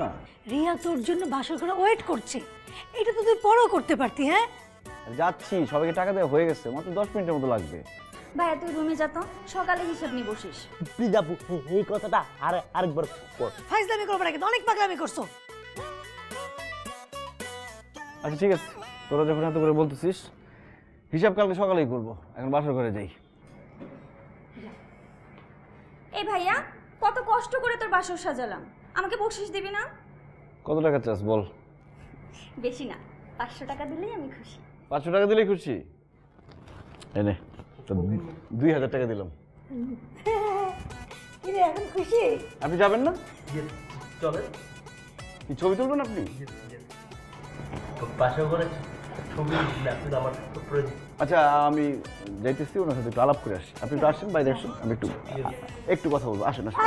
না? রিয়া তোর জন্য বাসর করে ওয়েট করছে, এটা তো তুই পরও করতে পারতি। হ্যাঁ যাচ্ছি, সবাইকে টাকা দেওয়া হয়ে গেছে, মাত্র 10 মিনিটের মতো লাগবে। ভাইয়া তুই রুমে যা তো, সকালে হিসাব নিয়ে বসিস। প্লিজ আপু এই কথাটা আরেকবার কর। ফাইজলামি করবো না, কিন্তু অনেক পাগলামি করছো। আচ্ছা ঠিক আছে, তোরা যখন এত করে বলতেছিস, হিসাব কালকে সকালেই করবো, এখন বাসর করে যাই। এই ভাইয়া, কত কষ্ট করে তোর বাসর সাজালাম, আমাকে বকশিশ দিবি না? কত টাকা চাস বল? বেশি না, 500 টাকা দিলেই আমি খুশি। 500 টাকা দিলেই খুশি? এনে তো 2000 টাকা দিলাম। এখন খুশি? আপনি যাবেন না? চলে কি ছবি তুলবেন আপনি? বাসা করে ছবি লাগবে আমার প্রয়োজন। আচ্ছা আমি যাইতেছি, ওনার সাথে একটু আলাপ করে আসি। আপনি একটু আসেন, বাইরে আসেন, আমি একটু কথা বলবো। আসেন আসেন।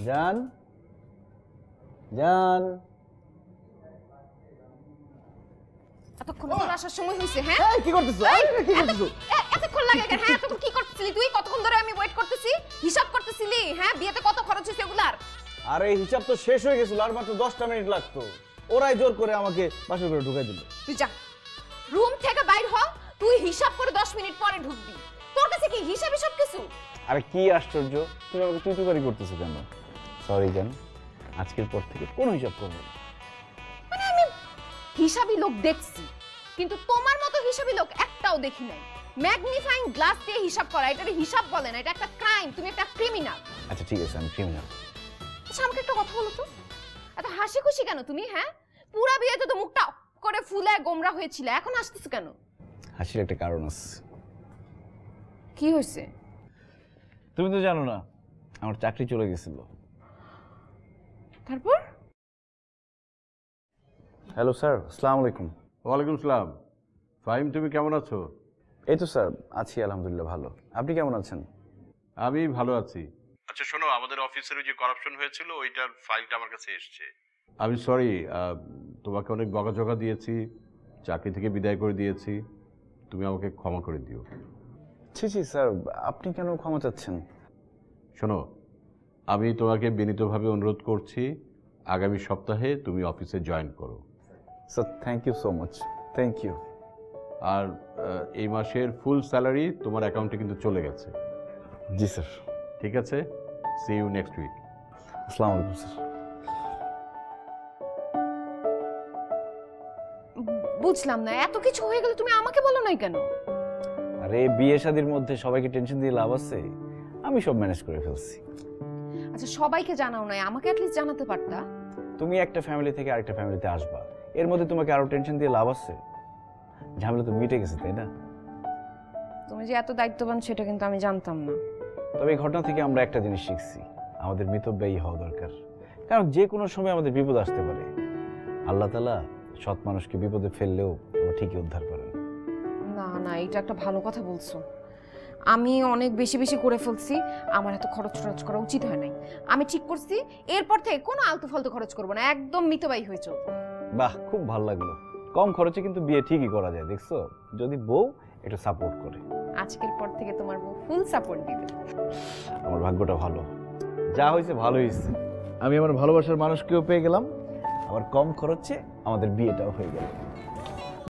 জান জান, এতক্ষণ তোর আসার সময় হইছে? হ্যাঁ এই কি করতেছ? কি করতেছ? এতক্ষণ লাগে কেন? হ্যাঁ এতক্ষণ কি করতেছিলি তুই? কতক্ষণ ধরে আমি ওয়েট করতেছি, হিসাব করতেছিলি? হ্যাঁ বিয়েতে কত খরচ হইছে এগুলার? আরে হিসাব তো শেষ হয়ে গেছিল, আর মাত্র 10টা মিনিট লাগতো। ওরাই জোর করে আমাকে বাসর করে ঢুকাই দিল। তুই যা রুম থেকে বাইর হ, তুই হিসাব করে 10 মিনিট পরে ঢুকবি। তোর কাছে কি হিসাব সব কিছু? আরে কি আশ্চর্য, তুমি আমাকে তুই তুকারি করতেছো কেন? সরি জান, আজকের পর থেকে কোনো হিসাব করবো না। মানে আমি হিসাবি লোক দেখছি, কিন্তু তোমার মতো হিসাবি লোক একটাও দেখি নাই। ম্যাগনিফাইং গ্লাস দিয়ে হিসাব করা, এটা হিসাব বলে না, এটা একটা ক্রাইম। তুমি একটা ক্রিমিনাল। আচ্ছা ঠিক আছে, আমি ক্রিমিনাল। আচ্ছা আমাকে একটা কথা বলো তো, এত হাসি খুশি কেন তুমি? হ্যাঁ পুরা বিয়েতে তো মুখটা করে ফুলে গোমরা হয়েছিল, এখন হাসতেছো কেন? হাসির একটা কারণ আছে। কি হয়েছে? তুমি তো জানো না, আমার চাকরি চলে গেছিল। তারপর? হ্যালো স্যার, আসসালামু আলাইকুম। ওয়ালাইকুম সালাম। ফাহিম, তুমি কেমন আছো? এই তো স্যার আছি, আলহামদুলিল্লাহ ভালো। আপনি কেমন আছেন? আমি ভালো আছি। আচ্ছা শোনো, আমাদের অফিসের যে করাপশন হয়েছিল ওইটার ফাইলটা আমার কাছে এসেছে। আমি সরি, তোমাকে অনেক বকাঝকা দিয়েছি, চাকরি থেকে বিদায় করে দিয়েছি, তুমি আমাকে ক্ষমা করে দিও। ছি ছি স্যার, আপনি কেন ক্ষমা চাচ্ছেন? শোনো, আমি তোমাকে বিনীতভাবে অনুরোধ করছি, আগামী সপ্তাহে তুমি অফিসে জয়েন করো। Sir thank you so much, thank you. আর এই মাসের ফুল স্যালারি তোমার অ্যাকাউন্টে কিন্তু চলে গেছে। জি স্যার। ঠিক আছে, সি ইউ নেক্সট উইক। আসসালামু আলাইকুম স্যার। বুঝলাম না, এত কিছু হয়ে গেল তুমি আমাকে বলো নাই কেন? আরে বিয়ে শাদির মধ্যে সবাইকে টেনশন দিয়ে লাভ আছে, আমি সব ম্যানেজ করে ফেলছি। আচ্ছা সবাইকে জানাও নাই, আমাকে অ্যাটলিস্ট জানাতে পারতা। তুমি একটা ফ্যামিলি থেকে আরেকটা ফ্যামিলিতে আসবা, এর মধ্যে তোমাকে আরো টেনশন দিয়ে লাভ আছে? ঝামেলা তো মিটে গেছে, তাই না? তুমি যে এত দায়িত্ববান সেটা কিন্তু আমি জানতাম না। তবে এই ঘটনা থেকে আমরা একটা জিনিস শিখছি, আমাদের মিতব্যয়ী হওয়া দরকার, কারণ যে কোনো সময় আমাদের বিপদ আসতে পারে। আল্লাহ তাআলা সৎ মানুষকে বিপদে ফেললেও তোমার ঠিকই উদ্ধার করেন। না না, এটা একটা ভালো কথা বলছো। আমি অনেক বেশি বেশি করে ফেলছি, আমার এত খরচ করা উচিত হয় নাই। আমি ঠিক করছি এরপর থেকে কোনো আলতু ফালতু খরচ করবো না, একদম মিতব্যয়ী হয়ে চলবো। বাহ, খুব ভালো লাগলো। কম খরচে কিন্তু বিয়ে ঠিকই করা যায়, দেখছো? যদি বউ একটু সাপোর্ট করে। আজকের পর থেকে তোমার বউ ফুল সাপোর্ট দিবে। আমার ভাগ্যটা ভালো, যা হয়েছে ভালো হয়েছে। আমি আমার ভালোবাসার মানুষকেও পেয়ে গেলাম, আবার কম খরচে আমাদের বিয়েটাও হয়ে গেল।